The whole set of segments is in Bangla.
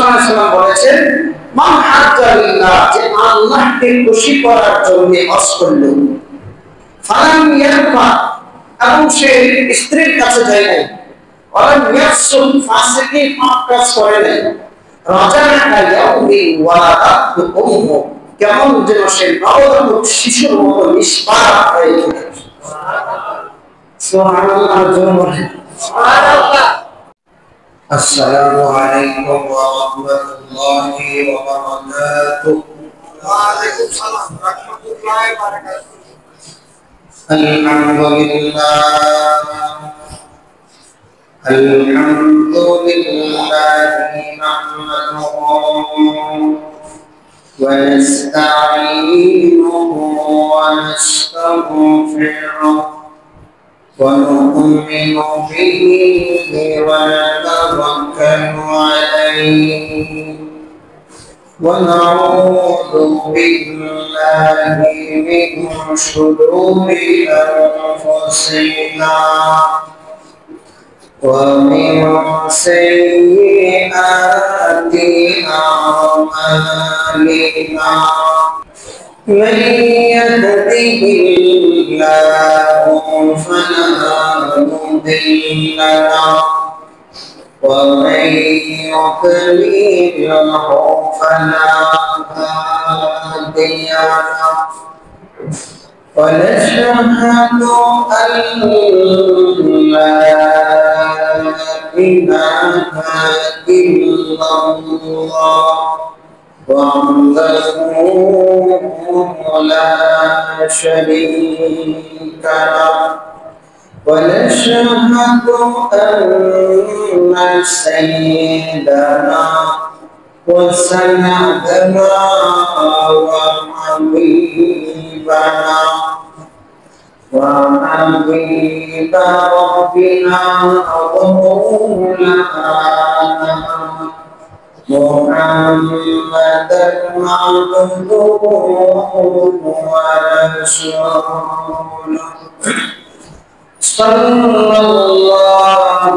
সাল্লাল্লাহু আলাইহি ওয়াসাল্লাম বলেছেন, মান হাজ্জা লিল্লাহ, যে আল্লাহকে খুশি করার জন্য হজ করলো, ফালাম ইয়ারফা, এবং সে স্ত্রীর কাছে যায় নাই, ওয়ালাম ইয়াফসুক, ফাসিকি পাপ কাজ করে নাই, রাজা'a ইয়াউমি ওয়ালাদাতহু উম্মুহু, কেমন যেন সে নবজাতক শিশুর মতো নিষ্পাপ হয়ে গেল। সুবহানাল্লাহ, সুবহানাল্লাহ। আসসালামু আলাইকুম ওয়া রাহমাতুল্লাহি ওয়া বারাকাতুহু। ওয়া আলাইকুম সালাম ওয়া রাহমাতুল্লাহি ওয়া বারাকাতুহু। আলহামদুলিল্লাহি নাহমাদুহু ওয়া নাস্তাঈনুহু ওয়া নাস্তাগফিরুহু ونؤمن به ونتوكل عليه ونعوذ بالله من شرور أنفسنا ومن سيئات أعمالنا من يهده الله فلا مضل له ومن يضلله فلا هادي له ونشهد أن لا إله إلا الله وحده لا شريك له ونشهد أن سيدنا وسندنا وحبيبنا وحبيب ربنا ومولانا محمدا عبده ورسوله صلى الله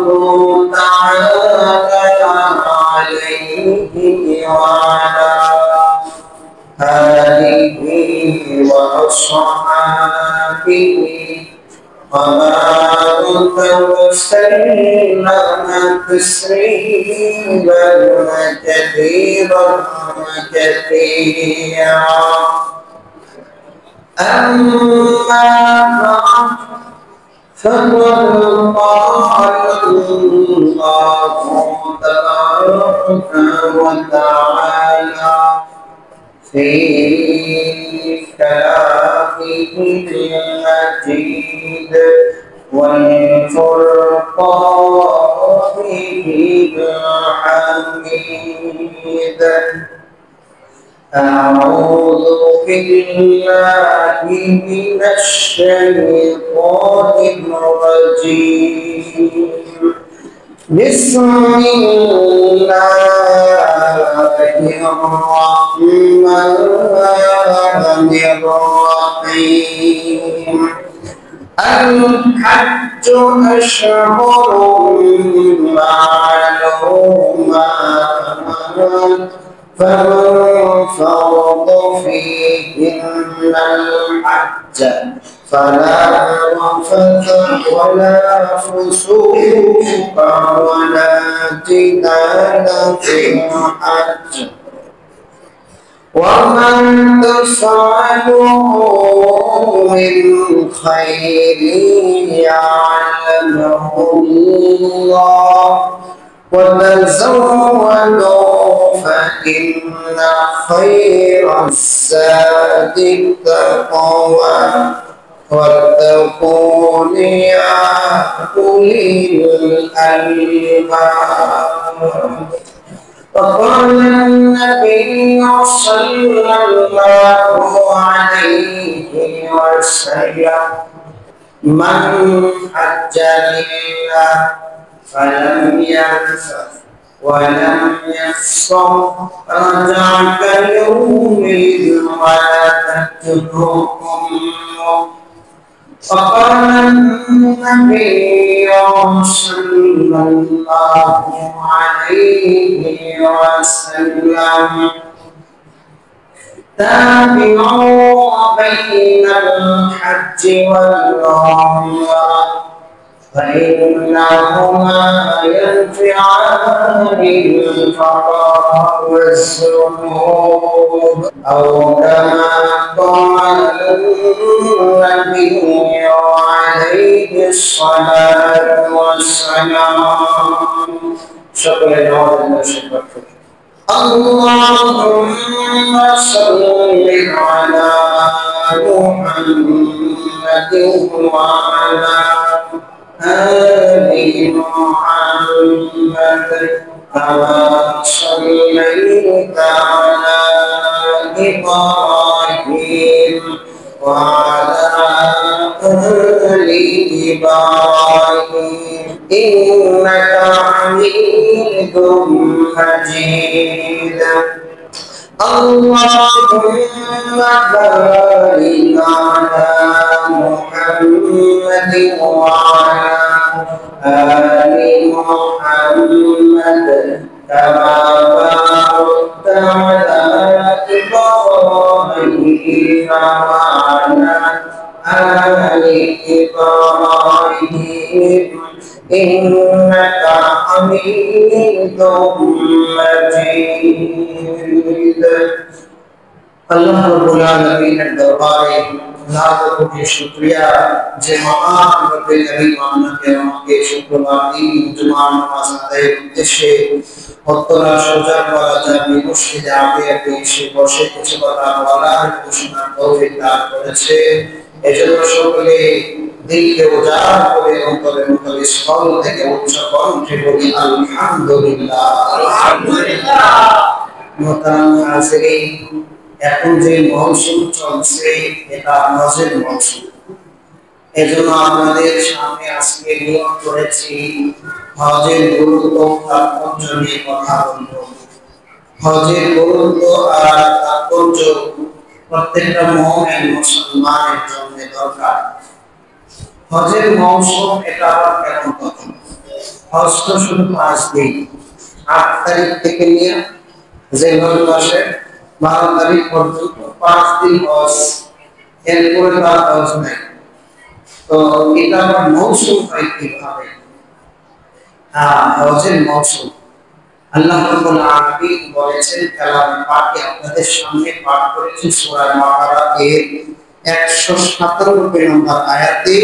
تعالى عليه وعلى آله وأصحابه وبارك وسلم تسليما كثيرا كثيرا. أما بعد فقد قال الله تبارك وتعالى في كلامه المجيد والفرقانه الحميد. أعوذ بالله من الشيطان الرجيم. بسم الله الرحمن الرحيم. الحج أشهر معلومات فمن فرض فيهن الحج فلا رفث ولا فسوق ولا جدال في الحج ومن تفعلوا من خير يعلمه الله وتزودوا فإن خير الزاد التقوى واتقون يا أولي الألباب. وقال النبي صلى الله عليه وسلم من حج لله فلم يرفث ولم يفسق رجع كيوم ولدته أمه فقال النبي صلى الله عليه وسلم تابعوا بين الحج والعمرة فإنهما ينفعان الفقر والذنوب أو كما قال النبي عليه الصلاة والسلام. شكرا لله. اللهم صل على محمد وعلى آل محمد كما صليت على إبراهيم وعلى آل إبراهيم إنك حميد مجيد. اللهم بارك على محمد وعلى آل محمد كما باركت على إبراهيم وعلى آل إبراهيم إنك حميد مجيد. আল্লাহ রাব্বুল আলামিনের দরবারে লাখ কোটি শুকরিয়া যে মহান রব্বুল কারীম আপনাকে আমাকে শুক্রবার দিন জুমার নামাজ আদায়ের উদ্দেশ্যে উত্তরা সোজা করা যাবে মসজিদে আগে এসে বসে কিছু কথা বলার ঘোষণার তৌফিক দান করেছে। এজন্য সকলে দিলকে উজাড় করে অন্তরের মধ্যে স্থল থেকে উচ্চ কণ্ঠে বলি আলহামদুলিল্লাহ আলহামদুলিল্লাহ। মোহতারাম হাজিরিন, এখন যে মৌসুম চলছে এটা হজের মৌসুম। এজন্য আপনাদের সামনে আজকে নিয়োগ করেছি হজের গুরুত্ব তাৎপর্য নিয়ে কথা বলবো। হজের গুরুত্ব আর তাৎপর্য প্রত্যেকটা মুমিন মুসলমানের জন্য দরকার। হজের মৌসুম এটা আবার কেমন কথা? হজ তো শুধু 5 দিন, 8 তারিখ থেকে নিয়ে জিলহজ মাসের 12 তারিখ পর্যন্ত 5 দিন হজ, এরপরে তার হজ নাই। তো এটা আবার মৌসুম হয় কিভাবে? হজের মৌসুম আল্লাহ রাব্বুল আলামিন বলেছেন কালামে পাকে, আপনাদের সামনে পাঠ করেছি সূরা বাকারা এর 197 নম্বর আয়াতে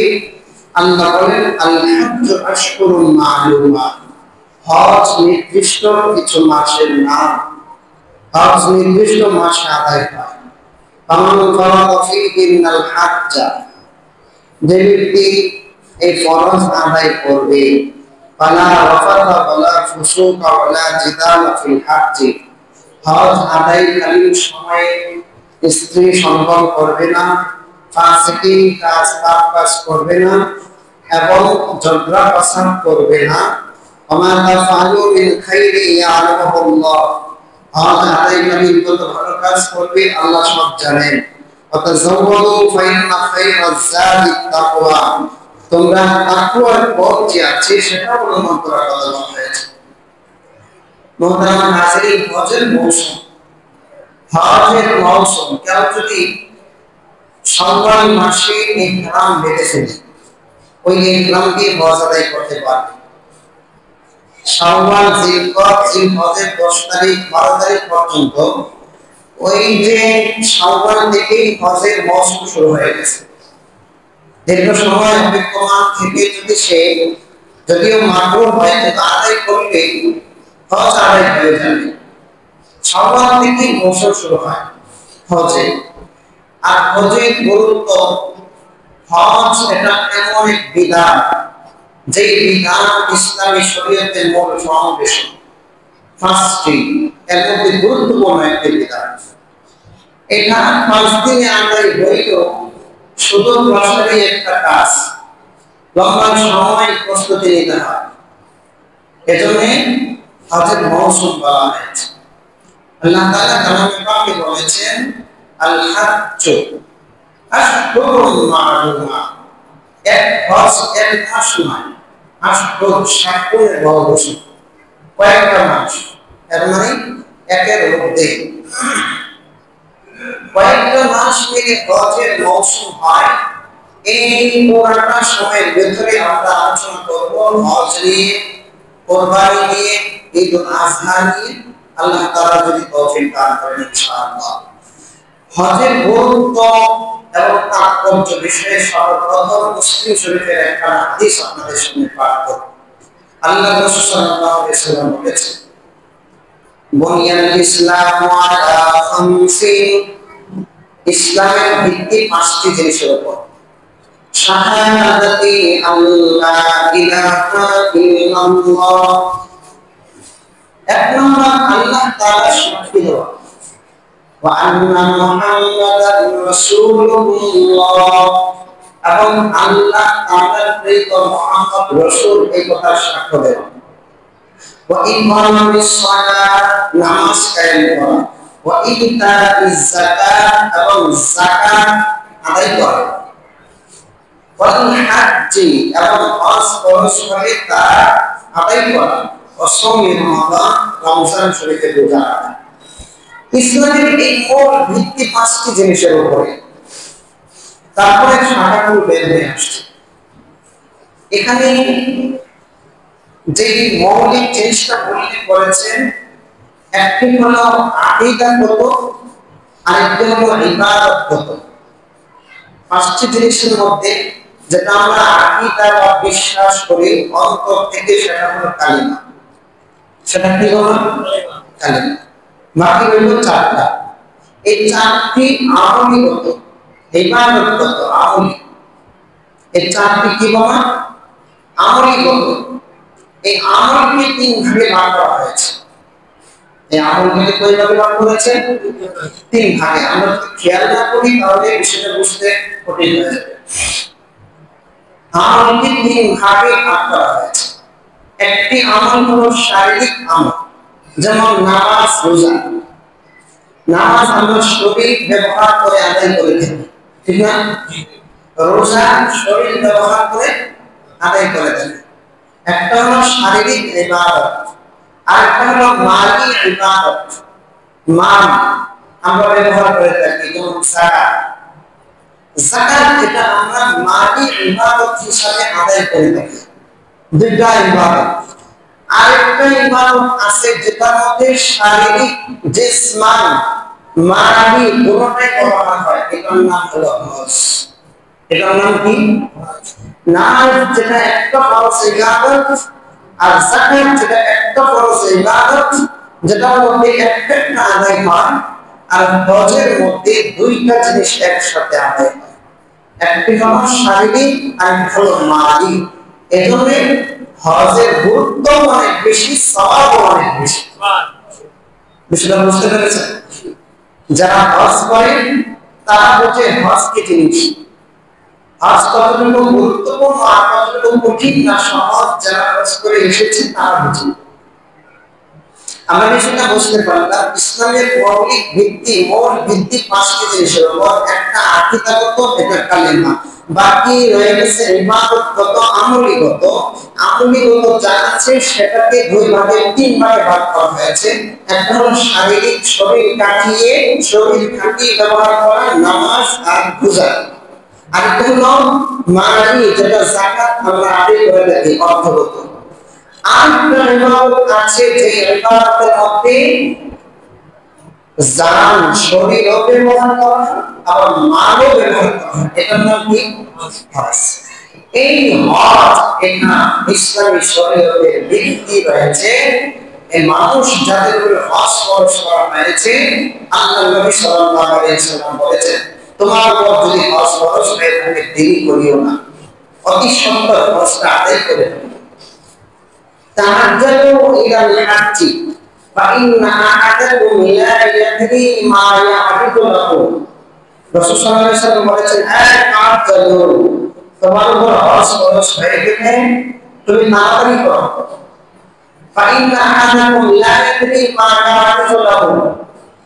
আল্লাহ বলেন আল হজ্জু আশহুরুন মা'লুমাত, হজ নির্দিষ্ট কিছু মাসের নাম, হজ নির্দিষ্ট মাসে আদায় হয়। ফামান ফারাদা ফীহিন্নাল হজ্জা, যে ব্যক্তি এই ফরজ আদায় করবে, ফালা রাফাতা ওয়ালা ফুসুকা ওয়ালা জিদালা ফিল হজ্জ, হজ আদায়কালীন সময়ে স্ত্রী সঙ্গম করবে না, ফাসিকি কাজ কাজ করবে না এবং ঝগড়া প্রসাদ করবে না। ওমা তাফআলু মিন খাইরি ইয়ালামুল্লাহ, হজ আদায়কালীন যত ভালো কাজ করবে আল্লাহ সব জানেন। ওয়াতাযাওয়াদু ফাইন্না খায়রাজ যাদি তাকওয়া, তোমরা তাকওয়ার পথ যে আছে সেটা অবলম্বন করার কথা বলা হয়েছে। মোহতারাম হাজিরিন, হজের মৌসুম, হজের মৌসুম কেউ যদি শাওয়াল মাসে ইহরাম বেঁধে ফেলে, ওই ইহরাম দিয়ে হজ আদায় করতে পারবে। শাওয়াল, জিলহজের 10 তারিখ 12 তারিখ পর্যন্ত ওই যে শাওয়াল থেকেই হজের মৌসুম শুরু হয়ে গেছে। দীর্ঘ সময় অপেক্ষমান থেকে যদি সে যদিও মাকরুহ হয় কিন্তু আদায় করলে হজ আদায় হয়ে যাবে। শাওয়াল থেকেই মৌসুম শুরু হয় হজে। আর হজের গুরুত্ব, হজ এটা এমন এক বিধান যে বিধান ইসলামী শরীয়তের মূল ফাউন্ডেশন, ফার্স্টে এর মধ্যে গুরুত্বপূর্ণ একটি বিধান। এটা 5 দিনে আদায় হইল শুধু প্রশ্নেরই একটা কাজ, লম্বা সময় প্রস্তুতি নিতে হয়। এজন্য হজের মৌসুম বলা হয়েছে। আল্লাহ তাআলা কালামে পাকে বলেছেন আল হজ্জু আশহুরুন মা'লুমাত, এক হজ এক মাস নয়, মাস সাক্ষরের বছর কয়েকটা মাস, এর মানে একের মধ্যে কয়েকটা মাস মিলে হজের মৌসুম হয়। এই পুরাটা সময়ের ভেতরে আমরা আলোচনা করব হজ নিয়ে, কোরবানি নিয়ে, ঈদুল আজহা নিয়ে, আল্লাহ তাআলা যদি তৌফিক দান করেন ইনশাআল্লাহ। হজের গুরুত্ব এবং তাৎপর্য বিষয়ে সর্বপ্রথম মুসলিম শরীফের একটা হাদিস আপনাদের সামনে পাঠ করব। আল্লাহ রাসূল সাল্লাল্লাহু আলাইহি ওয়াসাল্লাম বলেছেন, বুনিয়াল ইসলামু আলা খামসিন, ইসলামের ভিত্তি পাঁচটি জিনিসের উপর। শাহাদাতি আল্লা ইলাহা ইল্লাল্লাহ, এক নম্বর আল্লাহ তাআলা সাক্ষী দেওয়া, ওয়া আন্না মুহাম্মাদার রাসূলুল্লাহ, এবং আল্লাহ তাআলার প্রেরিত মুহাম্মদ রাসূল এই কথা সাক্ষ্য দেওয়া, ওয়া ইকামিস সালাত, নামাজ কায়েম করা, ওয়া ইতাইজ যাকাত, এবং যাকাত আদায় করা, ওয়াল হাজ্জি, এবং হজ ফরজ হলে তা আদায় করা, ওয়া সাওমি রমাদান, রমজান শরীফে রোজা রাখা। ইসলামের এই মূল ভিত্তি পাঁচটি জিনিসের উপরে, তারপরে শাখাগুলো বের হয়ে আসছে। এখানে যে মৌলিক জিনিসটা উল্লেখ করেছেন, একটি হলো আকীদাগত, আরেকটি হলো ইবাদতগত। পাঁচটি জিনিসের মধ্যে যেটা আমরা আকীদা বা বিশ্বাস করি অন্তর থেকে, সেটা হলো কালিমা। সেটা কি হলো? কালিমা। বাকি হইল চারটা। এই চারটি আমলীগত, ইবাদতগত, আমলী। এই চারটি কি বলা? আমলীগত। এই আমলকে তিন ভাগে ভাগ করা হয়েছে। এই আমলকে কয় ভাগে ভাগ করেছে? তিন ভাগে। আমরা যদি খেয়াল না করি তাহলে বিষয়টা বুঝতে কঠিন হয়ে যাবে। আমলকে তিন ভাগে ভাগ করা হয়েছে। একটি আমল হলো শারীরিক আমল, যেমন নামাজ, রোজা। নামাজ আমরা শরীর ব্যবহার করে আদায় করে থাকি, ঠিক না? রোজা শরীর ব্যবহার করে আদায় করে থাকি। একটা হলো শারীরিক ইবাদত, আরেকটা হলো মালি ইবাদত। মাল আমরা ব্যবহার করে থাকি, যেমন যাকাত। যাকাত এটা আমরা মালি ইবাদত হিসাবে আদায় করে থাকি। দুইটা ইবাদত। আরেকটা ইবাদত আছে যেটার মধ্যে শারীরিক, জিসমান, মালি দুটোটাই ব্যবহার হয়, এটার নাম হলো হজ। এটার নাম কি? নামাজ যেটা একটা ফরজ ইবাদত, আর যাকাত যেটা একটা ফরজ ইবাদত, যেটার মধ্যে একটা আদায় হয়, আর হজের মধ্যে দুইটা জিনিস একসাথে আদায় হয়। একটি হলো শারীরিক, আর একটি হলো মালি। এজন্য হজের গুরুত্ব অনেক বেশি, সওয়াব অনেক বেশি। বিষয়টা বুঝতে পেরেছেন? যারা হজ করেন তারা বোঝে হজ কি জিনিস, হজ কতটুকু গুরুত্বপূর্ণ আর কতটুকু কঠিন না সহজ, যারা হজ করে এসেছে তারা বুঝে। আমরা বিষয়টা বুঝতে পারলাম। ইসলামের মৌলিক ভিত্তি, মূল ভিত্তি পাঁচটি জিনিসের উপর। একটা আকীদাগত, এটা কালিমা। বাকি রয়ে গেছে ইবাদতগত, আমলীগত। আমলীগত যা আছে সেটাকে দুই ভাগে, তিন ভাগে ভাগ করা হয়েছে। একটা হলো শারীরিক, শরীর খাটিয়ে ব্যবহার করা, নামাজ আর রোজা। আরেকটা হলো মালি, যেটা যাকাত আমরা আদায় করে থাকি, অর্থগত। আরেকটা ইবাদত আছে যে ইবাদতের মধ্যে জান, শরীরও ব্যবহার করা, আবার মালও ব্যবহার করা, এটার নাম কি? হজ। এই হজ, এটা ইসলামী শরীয়তের ভিত্তি রয়েছে। এই মানুষ যাদের উপর হজ ফরজ করা হয়েছে, আল্লাহর নবী সাল্লাল্লাহু আলাইহি ওয়াসাল্লাম বলেছেন, তোমার উপর যদি হজ ফরজ হয়ে থাকে দেরি করিও না, অতি সত্বর হজটা আদায় করে নাও। তাআজ্জালু ইলাল হাজ্জি ফাইন্না আহাদাকুম লা ইয়াদরি মা ইয়াহদিতু লাহু। রাসূল সাল্লাল্লাহু আলাইহি ওয়াসাল্লাম বলেছেন, তাআজ্জালু, তোমার উপর হজ ফরজ হয়ে গেলে তুমি তাড়াতাড়ি করো। ফাইন্না আহাদাকুম লা ইয়াদরি মা ইয়াহদিতু লাহু,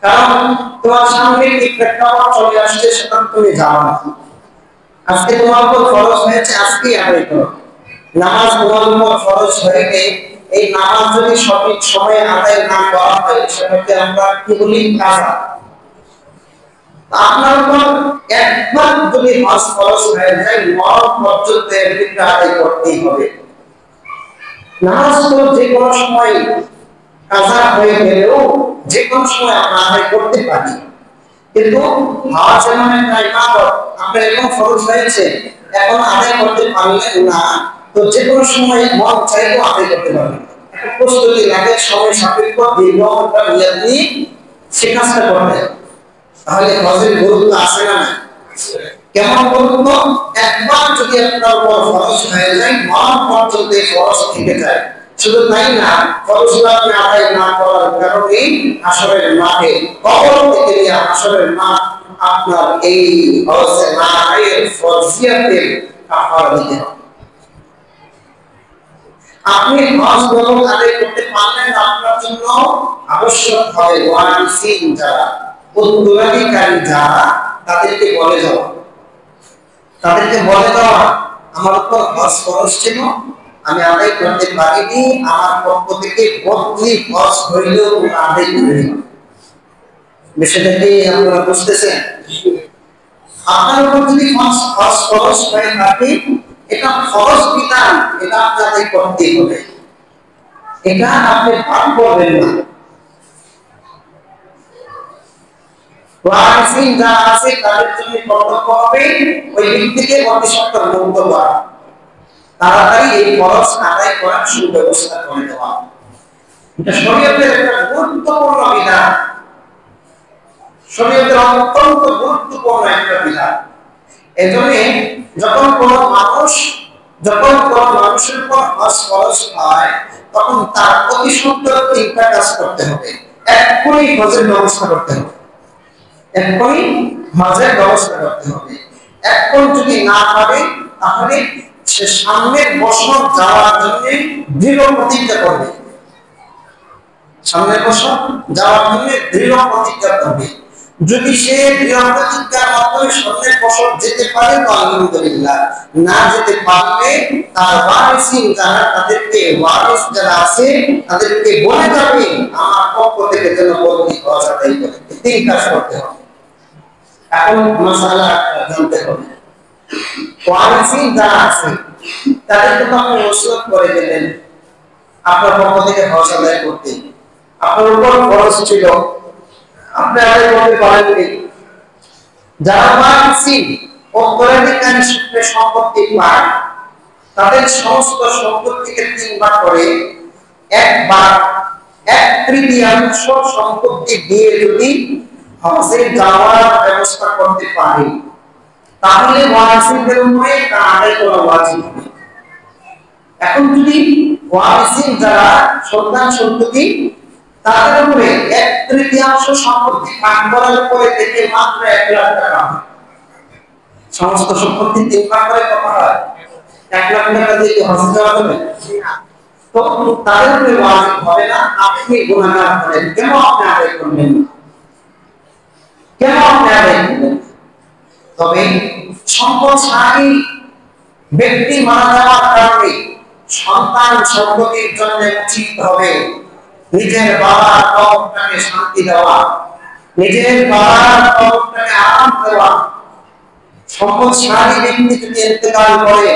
কারণ তোমার সামনে কি প্রেক্ষাপট চলে আসছে সেটা তুমি জানো না। আজকে তোমার উপর ফরজ হয়েছে, আজকেই আদায় করো। নামাজ তোমার উপর ফরজ হয়নি, এই নামাজ যদি সঠিক সময়ে আদায় না করা হয় সেটাকে আমরা কি বলি? কাজা। আপনার উপর একবার যদি হজ ফরজ হয়ে যায়, মরণ পর্যন্ত এর ভিতরে আদায় করতেই হবে। নামাজ তো যে কোনো সময় কাজা হয়ে গেলেও যে কোনো সময় আমরা আদায় করতে পারি, কিন্তু হজ এমন একটা ইবাদত, আপনার এখন ফরজ হয়েছে, এখন আদায় করতে পারলেন না, তো যে কোনো সময় মন চাইলেও আদায় করতে পারবেন। একটা প্রস্তুতি লাগে, সময় সাপেক্ষ, দীর্ঘ একটা নিয়ত নিয়ে সে কাজটা করবেন, তাহলে হজের গুরুত্ব আছে না? কেমন গুরুত্ব? একবার যদি আপনার উপর ফরজ হয়ে যায়, মরণ পর্যন্ত এই ফরজ থেকে যায়। শুধু তাই না, ফরজগুলো আপনি আদায় না করার কারণে হাসরের মাঠে, কবর থেকে নিয়ে হাসরের মাঠ আপনার এই হজে না আদায়ের ফরজিয়াতের কাফারা দিতে হবে। আপনি হজ বদল আদায় করতে পারলেন, আপনার জন্য আবশ্যক হবে ওয়ারিসিন যারা, উত্তরাধিকারী যারা, তাদেরকে বলে যাওয়া, আমার উপর হজ ফরজ ছিল, আমি আদায় করতে পারিনি, আমার পক্ষ থেকে 32 হজ হইলেও আদায় করে নিলাম। বিষয়টা কি আপনারা বুঝতেছেন? আপনার উপর যদি হজ ফরজ হয়ে থাকে, এটা ফরজ বিধান, এটা আপনাদের করতে হবে, এটা আপনি ভাগ করবেন না। ওয়ারিসিন যারা আছে তাদের জন্য কর্তব্য হবে ওই ব্যক্তিকে অতি সত্বর মুক্ত করা, তাড়াতাড়ি এই ফরজ আদায় করার সুব্যবস্থা করে দেওয়া। এটা শরীয়তের একটা গুরুত্বপূর্ণ বিধান, শরীয়তের অত্যন্ত গুরুত্বপূর্ণ একটা বিধান। এজন্য যখন কোনো মানুষের উপর হজ ফরজ হয়, তখন তার অতি সত্বর 3টা কাজ করতে হবে। এক্ষুনি হজের ব্যবস্থা করতে হবে, এখন যদি না পারে তাহলে সে সামনের বছর যাওয়ার জন্য দৃঢ় প্রতিজ্ঞা করবে, যদি সে দৃঢ় প্রতিজ্ঞার মাধ্যমে সামনের বছর যেতে পারে তো আলহামদুলিল্লাহ, না যেতে পারলে তার ওয়ারিসিন যারা, যারা আছে তাদেরকে বলে যাবে আমার পক্ষ থেকে যেন বদলি হজ আদায় করে। 3 কাজ করতে হবে। এখন মাসালা জানতে হবে, ওয়ারিসিন যারা আছে তাদেরকে তো আপনি ওসিয়ত করে দিলেন আপনার পক্ষ থেকে হজ আদায় করতে, আপনার উপর ফরজ ছিল, আপনি আদায় করতে পারেননি। যারা ওয়ারিসিন উত্তরাধিকারী সূত্রে সম্পত্তি পায়, তাদের সমস্ত সম্পত্তিকে 3 ভাগ করে 1/3 সম্পত্তি দিয়ে যদি হজে যাওয়ার ব্যবস্থা করতে পারে, তাহলে ওয়ারিসিনদের উপরে তা আদায় করা ওয়াজিব হবে। এখন যদি ওয়ারিসিন যারা সন্তান সন্ততি, তাদের উপরে 1/3 সম্পত্তি ভাগ করার পরে থেকে মাত্র 1 লাখ টাকা, সমস্ত সম্পত্তি 3 ভাগ করে কত হয়? 1 লাখ টাকা দিয়ে হজে যাওয়া যাবে? তো তাদের উপরে ওয়াজিব হবে না, আপনি গুনাহগার হবেন। কেন আপনি আদায় করবেন? তবে সম্পদশালী ব্যক্তি মারা যাওয়ার কারণে সন্তান সন্ততির জন্য উচিত হবে নিজের বাবার কবরটাকে শান্তি দেওয়া, নিজের বাবার কবরটাকে আরাম দেওয়া। সম্পদশালী ব্যক্তি যদি ইন্তেকাল করে,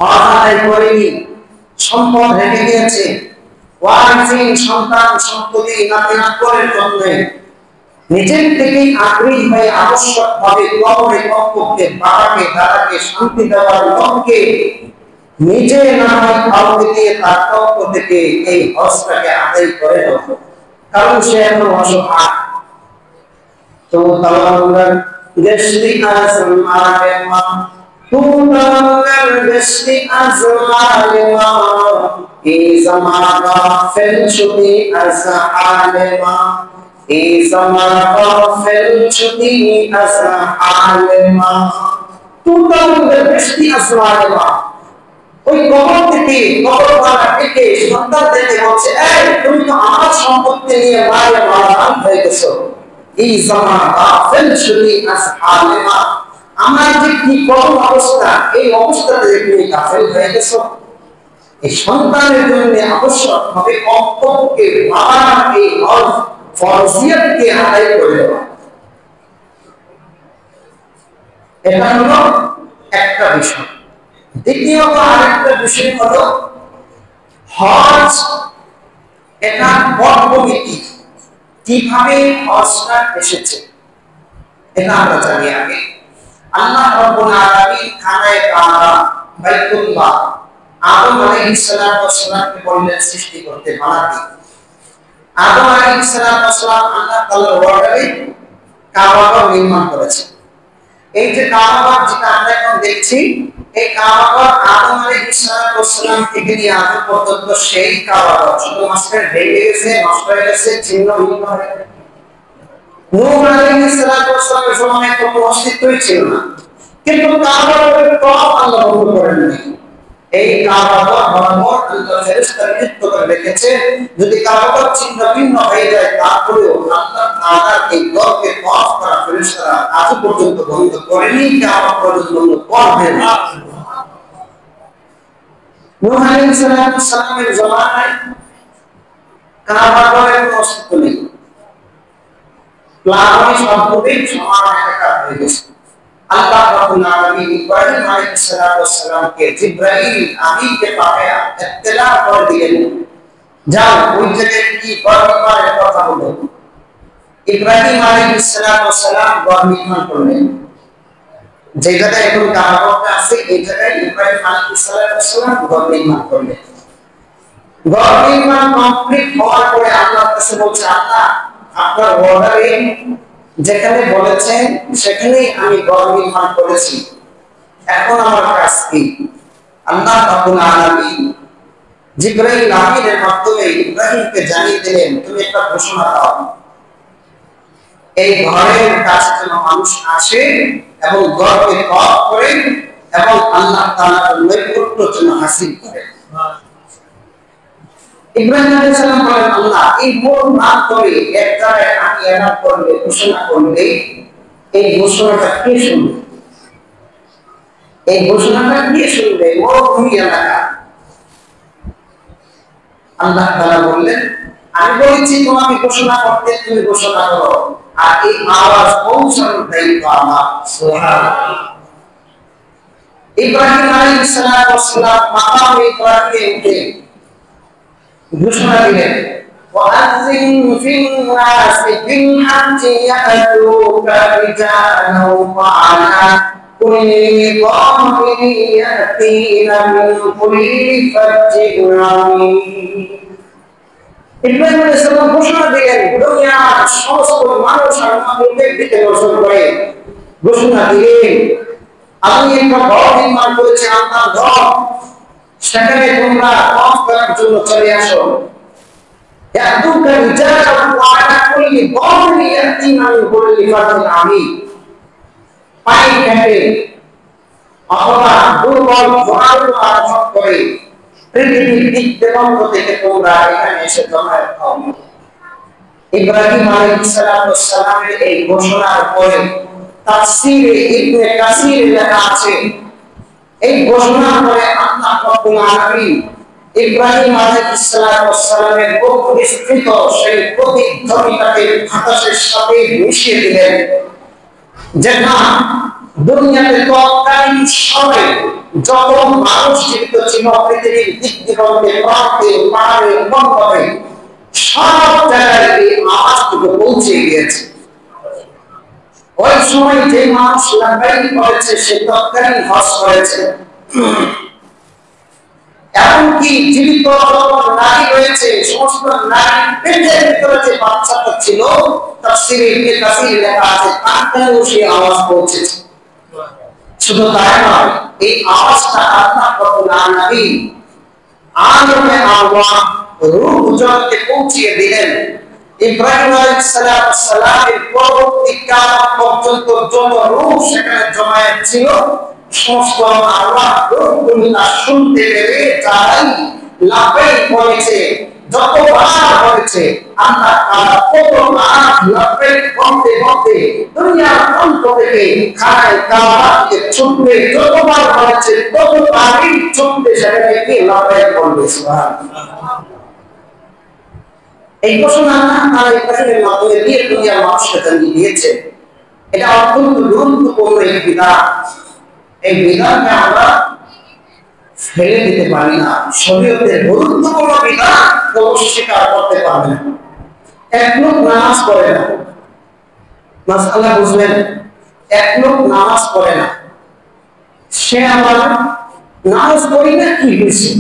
হজ আদায় করেনি, সম্পদ রেখে গিয়েছে, ওয়ারিসিন সন্তান সন্ততি নাতি নাতনের জন্য নিজের থেকেই আগ্রহী হয়ে আবশ্যকভাবে কবরে কমপক্ষে বাবাকে দাদাকে শান্তি দেওয়ার লক্ষ্যে নিজে না হয় কাউকে দিয়ে তার পক্ষ থেকে এই হজটাকে আদায় করে দেব, কারণ সে এখন অসহায়। তো তাওয়াঙ্গার গেশতি আজমালেমা, তুমাঙ্গার গেশতি আজমালেমা, এই জামানা ফেলছুদি আজআলেমা, এই জামানা ফেলছুদি আজআলেমা, তুমাঙ্গার গেশতি আজমালেমা। ওই কবর থেকে, কবরওয়ালা থেকে সন্তানদেরকে বলছে, এই তুমি তো আমার সম্পত্তি নিয়ে মারে মারামারি হয়ে গেছো, এই জামানা ফেলছুদি আজআলেমা, আমার যে কি কত অবস্থা, এই অবস্থাতে তুমি গাফেল হয়ে গেছো। এই সন্তানের জন্য আবশ্যক হবে কমপক্ষে বাবার এই ফরজিয়াতকে আদায় করে দেওয়া। এটা হলো একটা বিষয়। দ্বিতীয়ত আরেকটা বিষয় হলো হজ, এটা পদ্ধতি কিভাবে হজটা এসেছে এটা আমরা জানি আগে। আল্লাহ রাব্বুল আলামিন খানায়ে কাবা বাইতুল্লাহ আদম আলাইহিস সালামকে বললেন সৃষ্টি করতে, বানাতে। আদম আলাইহিস সালাম আল্লাহ তাআলার অর্ডারে কাবাঘর নির্মাণ করেছেন। এই যে কাবাঘর যেটা আমরা এখন দেখছি, এই কাবাঘর আদম আলাইহিস সালাম থেকে নিয়ে আজ পর্যন্ত সেই কাবাঘর শুধু মাসের ভেঙে গেছে, নষ্ট হয়ে গেছে, ছিন্ন ভিন্ন হয়ে গেছে। নূহ আলাইহিস সালামের সময় কোনো অস্তিত্বই ছিল না, কিন্তু কাবাঘরের তওয়াফ আল্লাহ বন্ধ করেন নাই। এই কাবাঘর বরাবর আল্লাহ ফেরেশতা নিযুক্ত করে রেখেছে, যদি কাবাঘর ছিন্ন ভিন্ন হয়ে যায় তারপরেও আল্লাহ তাআলার এই ঘরকে তওয়াফ করা ফেরেশতারা আজ পর্যন্ত বন্ধ করেনি, কিয়ামত পর্যন্ত করবে না। নূহ আলাইহিস সালামের জামানায় কাবাঘরের কোনো অস্তিত্ব নেই, প্লাবনে সবগুলোই সমান একাকার হয়ে গেছে। আল্লাহ রাব্বুল আলামিন ইব্রাহিম আলাইহিস সালামকে জিবরাইল আমিনকে পাঠায়া ইত্তলা করে দিলেন, যাও ওই জায়গায় কি করবার কথা বলো। ইব্রাহিম আলাইহিস সালাম ঘর নির্মাণ করলেন, যে জায়গায় এখন কাবাটা আছে এই জায়গায় ইব্রাহিম আলাইহিস সালাম ঘর নির্মাণ করলেন। ঘর নির্মাণ কমপ্লিট হওয়ার পরে আল্লাহর কাছে বলছে, আল্লাহ আপনার অর্ডারে যেখানে বলেছেন সেখানেই আমি ঘর নির্মাণ করেছি, এখন আমার কাজ কি? আল্লাহ রাব্বুল আলামিন জিবরাইল আমিনের মাধ্যমে ইব্রাহিমকে জানিয়ে দিলেন, তুমি একটা ঘোষণা দাও, এই ঘরের কাছে যেন মানুষ আসে এবং ঘরকে তওয়াফ করে এবং আল্লাহ তাআলার নৈকট্য যেন হাসিল করে। ইব্রাহিম আলাইহিস সালাম বলেন, আল্লাহ এই মোর নাম করে এক জায়গায় আমি এলান করলে, ঘোষণা করলে এই ঘোষণাটা কে শুনবে? এই ঘোষণাটা কে শুনবে? মরুভূমি এলাকা। আল্লাহ তাআলা বললেন, আমি বলেছি তোমাকে ঘোষণা করতে, তুমি ঘোষণা করো, আর এই আওয়াজ পৌঁছানোর দায়িত্ব আমার। সুবহানাল্লাহ। ইব্রাহিম আলাইহিস সালাম মাকাম ইব্রাহিমে উঠে ঘোষণা দিলেন, وَأَذِّنْ فِي النَّاسِ بِالْحَجِّ يَأْتُوكَ رِجَالًا وَعَلَى كُلِّ ضَامِرٍ يَأْتِينَ مِنْ كُلِّ فَجٍّ عَمِيقٍ। ইব্রাহিম আলাইহিস সালাম ঘোষণা দিলেন, দুনিয়ার সমস্ত মানুষ আমাকে দিতে বসন করে ঘোষণা দিলেন, আমি একটা ঘর নির্মাণ করেছি, আমার ঘর, সেখানে তোমরা তওয়াফ করার জন্য চলে আসো। ইয়াতুকা রিজালান ওয়া আলা কুল্লি দামিরিন ইয়াতিনা মিন কুল্লি ফাজিন আমিক। পাই হেঁটে অথবা দুর্বল ঘোড়ার আরোহণ করে পৃথিবীর দিক দিগন্ত থেকে তোমরা এখানে এসে জমায়েত হও। ইব্রাহিম আলাইহিস সালামের এই ঘোষণার পরে তাফসীরে ইবনে কাসির লেখা আছে, এই ঘোষণার পরে আল্লাহ রাব্বুল আলামিন ইব্রাহিম আলাইহিস সালামের বিস্তৃত সেই প্রতিধ্বনিটাকে বাতাসের সাথে মিশিয়ে দিলেন, যেটা দুনিয়াতে তৎকালীন সময়ে যত মানুষ জীবিত ছিল পৃথিবীর দিক দিগন্তে, প্রান্তে, পাহাড়ে, পর্বতে সব জায়গায় এই আওয়াজটুকু পৌঁছে গিয়েছে। ওই সময় যে মানুষ লাগাই করেছে সে তৎকালীন হজ করেছে, এমনকি জীবিত যত নারী রয়েছে সমস্ত নারী পেটের ভিতরে যে বাচ্চাটা ছিল তাফসীরে ইবনে কাসির লেখা আছে তারও সেই আওয়াজ পৌঁছেছে। শুধু তাই নয়, এই আওয়াজটা আল্লাহ রাব্বুল আলামিন আলমে আরওয়াহ রূহ জগতে পৌঁছিয়ে দিলেন। ইব্রাহিম আলাইহিস সালামের পরবর্তী কাল পর্যন্ত যত রূহ সেখানে জমায়েত ছিল সমস্ত আরওয়াহ রূহগুলো শুনতে পেরে যারাই লাফাই বলেছে যতবার বলেছে আল্লাহ তাআলা কতবার লব্বাইক বলতে বলতে দুনিয়ার প্রান্ত থেকে খানায় কাবাকে ছুটবে, যতবার বলেছে ততবারই ছুটবে সেখানে লব্বাইক বলবে। সুবহানাল্লাহ। এই ঘোষণা আল্লাহ তাআলা এই ঘোষণার মাধ্যমে দিয়ে দুনিয়ার মানুষকে জানিয়ে দিয়েছে। এটা অত্যন্ত গুরুত্বপূর্ণ এই বিধান। এই বিধানকে আমরা ফেলে দিতে পারি না। শরীয়তের গুরুত্বপূর্ণ বিধান কেউ স্বীকার করতে পারবে না। এক লোক নামাজ পড়ে না, মাসআলা বুঝলেন? এক লোক নামাজ পড়ে না, সে আবার নামাজ পড়ি না কি হয়েছে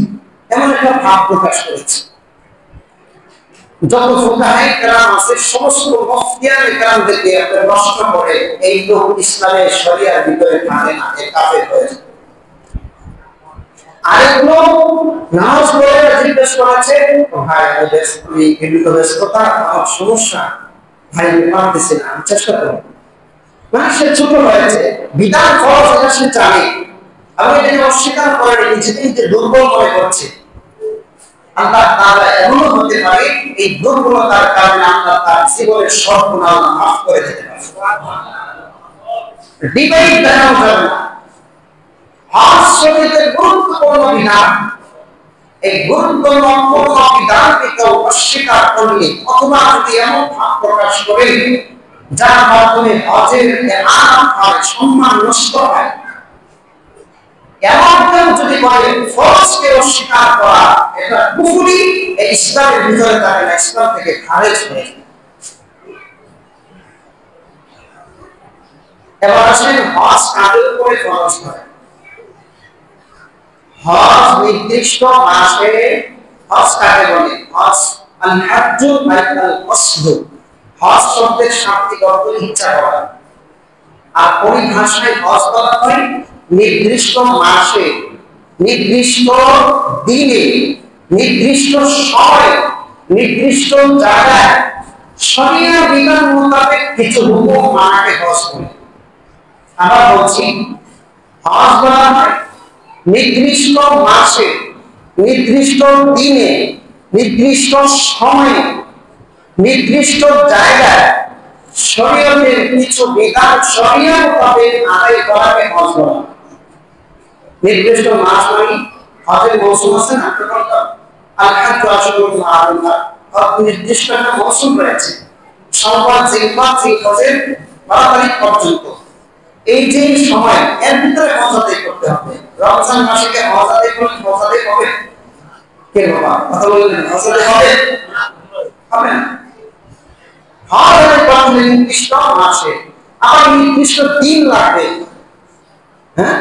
এমন একটা ভাব প্রকাশ করেছে। যত ফুকাহায়ে কেরাম আছে সমস্ত মুফতিয়ানে কেরামদেরকে আপনার নষ্ট করে এই লোক ইসলামের শরিয়ার ভিতরে থাকে না, এ কাফের হয়ে যায়। আরেক লোক নামাজ পড়ে জিজ্ঞেস করেছে, ভাই আমি বিভিন্ন ব্যস্ততা আমার সমস্যা, ভাই আমি পারতেছি না, আমি চেষ্টা করব। মানে সে ছোট হয়েছে, বিধান ফরজ এটা সে জানে, আমি এটাকে অস্বীকার করে নিজেকে দুর্বল মনে করছে। আল্লাহ তাআলা এমনও হতে পারে এই দুর্বলতার কারণে আল্লাহ তার জীবনের সব গুনাহ মাফ করে দিতে পারে। ডিভাইড দেখানো যাবে না। হজ শরীয়তের গুরুত্বপূর্ণ বিধান, এই গুরুত্বপূর্ণ বিধানকে কেউ অস্বীকার করলে অথবা যদি এমন ভাব প্রকাশ করে যার মাধ্যমে হজের সম্মান নষ্ট হয়, এমন কেউ যদি বলে ফরজকে অস্বীকার করা এটা কুফরি, এই ইসলামের ভিতরে থাকে না, ইসলাম থেকে খারেজ হয়ে যায়। এবার আসেন হজ কাদের উপরে ফরজ হয়। হজ নির্দিষ্ট মাসে, হজ কাকে বলে? হজ আল হাজ্জু বাইতুল কসদ। হজ শব্দের শাব্দিক অর্থ ইচ্ছা করা, আর পরিভাষায় হজ বলা হয় নির্দিষ্ট মাসে, নির্দিষ্ট দিনে, নির্দিষ্ট সময়ে, নির্দিষ্ট জায়গায় শরীয়তের বিধান মোতাবেক কিছু হুকুম মানাকে হজ বলে। আবার বলছি, হজ বলা হয় নির্দিষ্ট মাসে, নির্দিষ্ট দিনে, নির্দিষ্ট সময়ে, নির্দিষ্ট জায়গায় শরীয়তের কিছু বিধান শরীয়ত মোতাবেক আদায় করাকে হজ বলা। নির্দিষ্ট মাস মানে হজের মৌসুম আছে না, আল হাজ্জু আশহুরুন মা'লুমাত, নির্দিষ্ট একটা মৌসুম রয়েছে, শাওয়াল, জিলহজ, জিলহজের 12 তারিখ পর্যন্ত। এই যে সময় এর ভিতরে হজ আদায় করতে হবে। রমজান মাসে কি হজ আদায় করলে হজ আদায় হবে? কে বাবা কথা বললেন? হজ আদায় হবে? হবে না। হজ আদায় করতে নির্দিষ্ট মাসে, আবার নির্দিষ্ট দিন লাগবে। হ্যাঁ,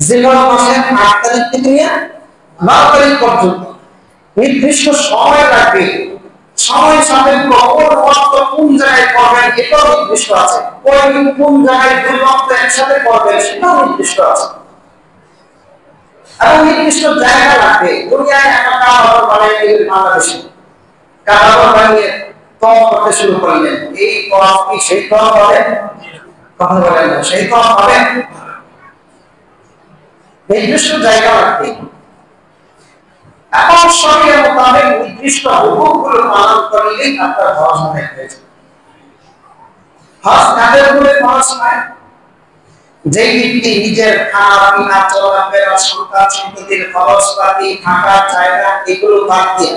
জিলহজ মাসের 8 তারিখ থেকে নিয়ে 12 তারিখ পর্যন্ত নির্দিষ্ট সময় লাগবে। সময় সাপেক্ষ কোন ওয়াক্ত কোন জায়গায় করবেন এটাও নির্দিষ্ট আছে, কোন জায়গায় দুই ওয়াক্ত একসাথে করবেন সেটাও নির্দিষ্ট আছে, এবং নির্দিষ্ট জায়গা লাগবে। দুনিয়ায় একটা কাবাঘর বানিয়ে দিলেন বাংলাদেশে, কাবাঘর বানিয়ে তওয়াফ করতে শুরু করলেন, এই তওয়াফ কি সেই তওয়াফ হবে? কথা বলেন না, সেই তওয়াফ হবে? নির্দিষ্ট জায়গা লাগবে। এখন শরীয়ত মোতাবেক নির্দিষ্ট হুকুমগুলো পালন করলেই আপনার হজ আদায় হয়ে যাবে। হজ কাদের উপরে ফরজ হয়? যে ব্যক্তি নিজের খাওয়া পিনা, চলাফেরা, সন্তান সন্ততির খরচপাতি, থাকার জায়গা এগুলো বাদ দিয়ে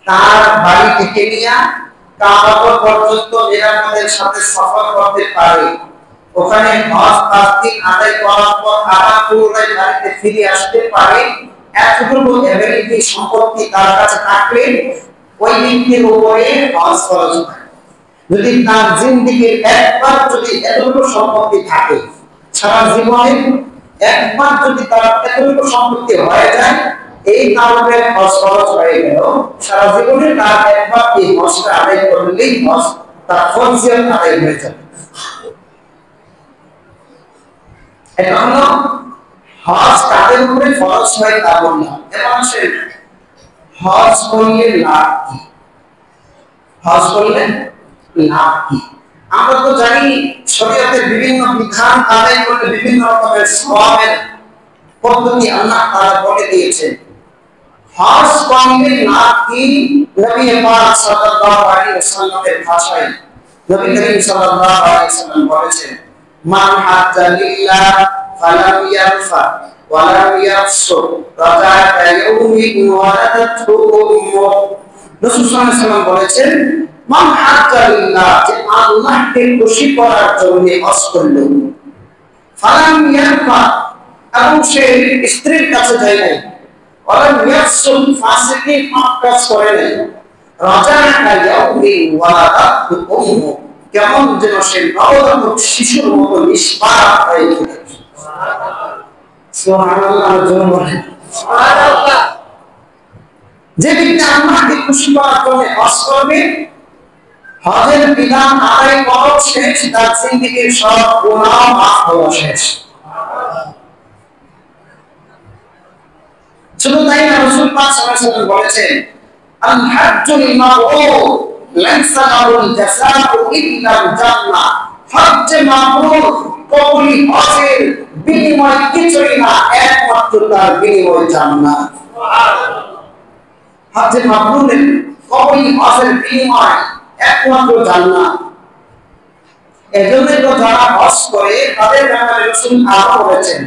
তার বাড়ি থেকে নিয়ে কাবাগর পর্যন্ত নিরাপদের সাথে সফর করতে পারে, ওখানে হজ 5 দিন আদায় করার পর আবার পুনরায় বাড়িতে ফিরে আসতে পারে, এতটুকু এবিলিটি সম্পত্তি তার কাছে থাকলে ওই ব্যক্তির উপরে হজ ফরজ হয়। যদি তার জিন্দেগির একবার যদি এতটুকু সম্পত্তি থাকে, সারা জীবনে একবার যদি তার এতটুকু সম্পত্তি হয়ে যায়, এই কারণে হজ ফরজ হয়ে গেল, সারা জীবনে তার একবার এই হজটা আদায় করলেই হজ তার ফরজিয়ত আদায় হয়ে যাবে। এটা হলো হজ কাদের উপরে ফরজ হয় তা বললাম। এবার সে হজ করলে লাভ কি? হজ করলে লাভ কি? আমরা তো জানি শরীয়তের বিভিন্ন বিধান আদায় করলে বিভিন্ন রকমের সওয়াবের পদ্ধতি আল্লাহ তাআলা বলে দিয়েছেন। হজ করলে নাকি নবী পাক সাল্লাল্লাহু আলাইহি ওয়াসাল্লামের ভাষায় নবী করিম সাল্লাল্লাহু আলাইহি ওয়াসাল্লাম বলেছেন মান হাজ্জা লিল্লাহ ফালাম ইয়ারফা ওয়া লাম ইয়াফসুক রাজা'a ইয়াউমিন ওয়ালাদাতহু উম্মুহ। রাসূল সাল্লাল্লাহু আলাইহি ওয়াসাল্লাম বলেছেন মান হাজ্জা লিল্লাহ, যে আল্লাহকে খুশি করার জন্য হজ করলো, ফালাম ইয়ারফা, এবং সে স্ত্রীর কাছে যায় নাই, ওয়ালাম ইয়াফসুক, ফাসিকি পাপ কাজ করে নাই, রাজা'a ইয়াউমিন ওয়ালাদাতহু উম্মুহ, কেমন যেন সে নবজাতক শিশুর মতো নিষ্পাপ হয়ে গেল। সুবহানাল্লাহ, সুবহানাল্লাহ। যে ব্যক্তি আল্লাহকে খুশি করার জন্য হজ করবে, হজের বিধান আদায় করা শেষ, তার জিন্দেগীর সব গুনাহ মাফ হওয়া শেষ। শুধু তাই না, রাসূল পাক সাল্লাল্লাহু আলাইহি ওয়াসাল্লাম বলেছেন আল হাজ্জুল মাবরুর লাইসা লাহুল জাযাউ ইল্লা আল জান্নাহ। হজ মাবরুর, কবুল হজের বিনিময় কিছুই না, একমাত্র তার বিনিময় জান্নাত। সুবহানাল্লাহ। হজ মাবরুরের কবুল হজের বিনিময় একমাত্র জান্নাত। এজন্য তো যারা হজ করে তাদের ব্যাপারে রাসূল আরো বলেছেন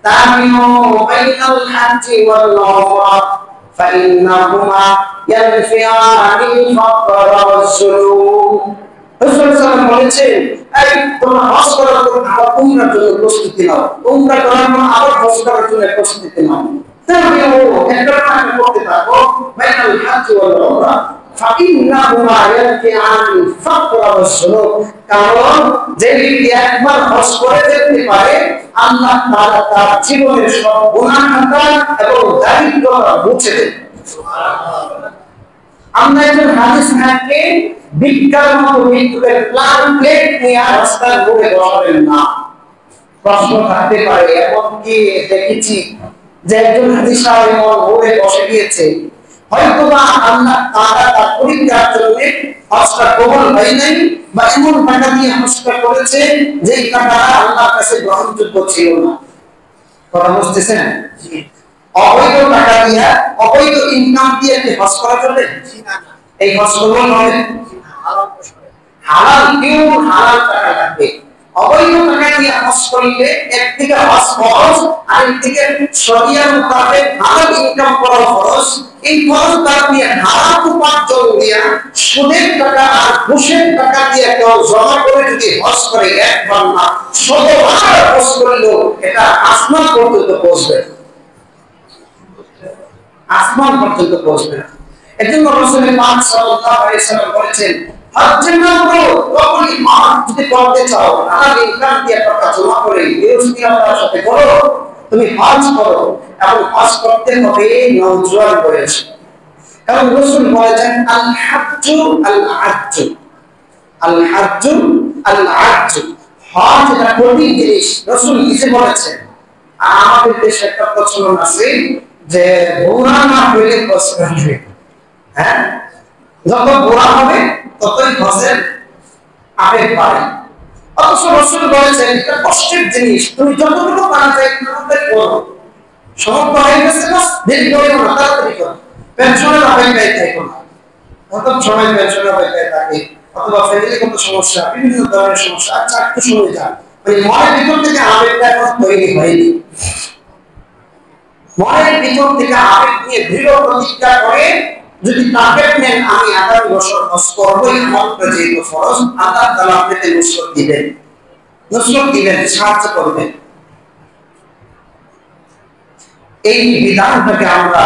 তামিনু বাইনাল হাজ্জি ওয়াল উমরা ফাইন্নাহুমা ইয়ানফিআনিল ফাকর ওয়াজ-যুনুব। রাসূল সাল্লাল্লাহু আলাইহি ওয়াসাল্লাম বলেছেন, এই তোমরা হজ করার পর আবার উমরার জন্য প্রস্তুতি নাও, উমরা করার পর আবার হজ করার জন্য প্রস্তুতি নাও। তামিনু, একটা কাজ করতে থাকো, বাইনাল হাজ্জি ওয়াল উমরা ফাইন্নাহুমা ইয়ানফিআনিল ফাকর ওয়াজ-যুনুব। কারণ যে ব্যক্তি একবার হজ করে যেতে পারে, আল্লাহ তাআলা তার জীবনের সব গুনাহ খাতা এবং দারিদ্রতা মুছে দেন। সুবহানাল্লাহ। আমরা একজন হাজী সাহেবকে বিজ্ঞার মতো মৃত্যুদের প্লেট নিয়ে রাস্তার মোড়ে বসাবেন না। প্রশ্ন থাকতে পারে, এমন কি দেখেছি যে একজন হাজী সাহেব এমন মোড়ে বসে গিয়েছে, হয়তোবা আল্লাহ তাআলা তার পরীক্ষার জন্য হজটা কবুল হয় নাই, বা এমন টাকা দিয়ে হজটা করেছে যে টাকা আল্লাহর কাছে গ্রহণযোগ্য ছিল না। কথা বুঝতেছেন? অবৈধ টাকা দিয়ে, অবৈধ ইনকাম দিয়ে কি হজ করা চলে? এই হজ কবুল হবে? হালাল, কেউ হালাল টাকা লাগবে। অবৈধ টাকা দিয়ে হজ করলে একদিকে হজ ফরজ, আর একদিকে শরিয়ার মোতাবেক হালাল ইনকাম করা ফরজ। এই ফরজ টাকা দিয়ে হারাম উপার্জন দিয়ে সুদের টাকা আর ঘুষের টাকা দিয়ে কেউ জমা করে যদি হজ করে, একবার না শতবার হজ করলেও এটা আসমান পর্যন্ত পৌঁছবে, আসমান পর্যন্ত পৌঁছবে। এজন্য রাসূল পাক সাল্লাল্লাহু আলাইহি ওয়াসাল্লাম বলেছেন, হজ্জের মাবরুর, কবুল হজ যদি করতে চাও, হালাল ইনকাম দিয়ে টাকা জমা করে নিয়মিততার সাথে করো, তুমি হজ করো, এবং হজ করতে হবে নওজোয়ান বয়সে। কারণ রাসূল বলেছেন আল হাজ্জু আল আজ্জু, আল হাজ্জু আল আজ্জু, হজ এটা কঠিন জিনিস, রাসূল নিজে বলেছেন। আর আমাদের দেশে একটা প্রচলন আছে যে বুড়া না হইলে কষ্ট হবে। হ্যাঁ, যত বুড়া হবে ততই হজের আবেগ বাড়ে। অথচ রাসূল বলেছেন এটা কষ্টের জিনিস, তুমি যতটুকু পারা যায় ততটুকু করো। সমর্থ হয়ে গেছে না, দেরি করো না, তাড়াতাড়ি করো। পেনশনের অপেক্ষায় থাকো না, প্রথম সময় পেনশনের অপেক্ষায় থাকে, অথবা ফ্যামিলিগত সমস্যা, বিভিন্ন ধরনের সমস্যা, আচ্ছা একটু সময় যান, মানে মনের ভিতর থেকে আবেগটা এখন তৈরি হয়নি। মনের ভিতর থেকে আবেগ নিয়ে দৃঢ় প্রতিজ্ঞা করে যদি টার্গেট নেন, আমি আগামী বছর হজ করবই, আমার উপরে যেহেতু ফরজ, আল্লাহ তাআলা আপনাকে নুসরত দিবেন, নুসরত দিবেন, সাহায্য করবেন। এই বিধানটাকে আমরা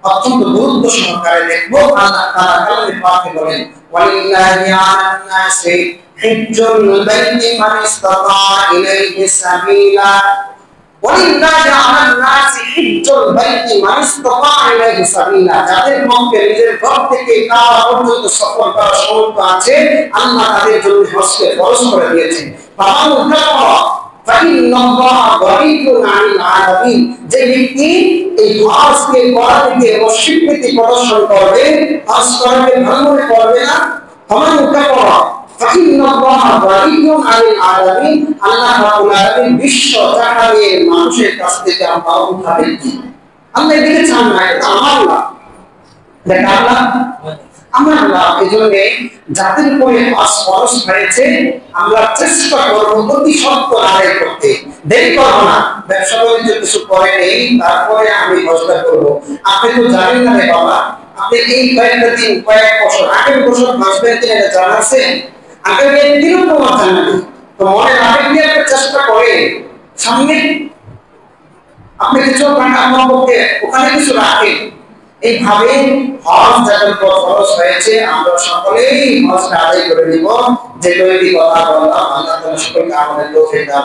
অত্যন্ত গুরুত্ব সহকারে দেখব। আল্লাহ তাআলা কালামে পাকে বলেন, ওয়ালিল্লাহি আলান নাসি হিজ্জুল বাইতি মান ইসতাতা ইলাইহি সাবিলা, ওয়ালিল্লাহি আলান নাসি হিজ্জুল বাইতি মান ইসতাতা ইলাইহি সাবিলা। যাদের পক্ষে নিজের ঘর থেকে কাবা পর্যন্ত সফর করার সামর্থ্য আছে, আল্লাহ তাদের জন্য হজকে ফরজ করে দিয়েছেন। ফামান কাফারা ফাইন্নাল্লাহা গনিয়্যুন আনিল আলামিন। যে ব্যক্তি এই হজকে করা থেকে অস্বীকৃতি প্রদর্শন করবে, হজ করাকে ভালো মনে করবে না, ফামান কাফারা ফাইন্নাল্লাহা গনিয়্যুন আনিল আলামিন, আল্লাহ রাব্বুল আলামিন বিশ্ব জাহানের মানুষের কাছ থেকে আমরা উঠাবেন কি? আল্লাহ এদিকে চান না, এটা আমার না, দেখা আল্লাহ আমরা আল্লাহ এই জন্য যাদের উপরে খরচ হয়েছে আমরা চেষ্টা করবো অতি সত্তর আদায় করতে, দেরি করবো না। ব্যবসা বাণিজ্য কিছু করে নেই তারপরে আমি হজটা করবো, আপনি তো জানেন না রে বাবা, আপনি এই কয়েকটা দিন কয়েক বছর আগের বছর বাঁচবেন কিনা জানা আছে, আগের দিনও তোমার জানা নেই। তো মনে আবেগ নিয়ে একটা চেষ্টা করে সামনে আপনি কিছু টাকা আমার পক্ষে ওখানে কিছু রাখেন। এইভাবে হজ যাদের উপর খরচ হয়েছে আমরা সকলেই হজটা আদায় করে নিব। যে কয়েকটি কথা বললাম আল্লাহ তাআলা সকলকে আমাদের তৌফিক দান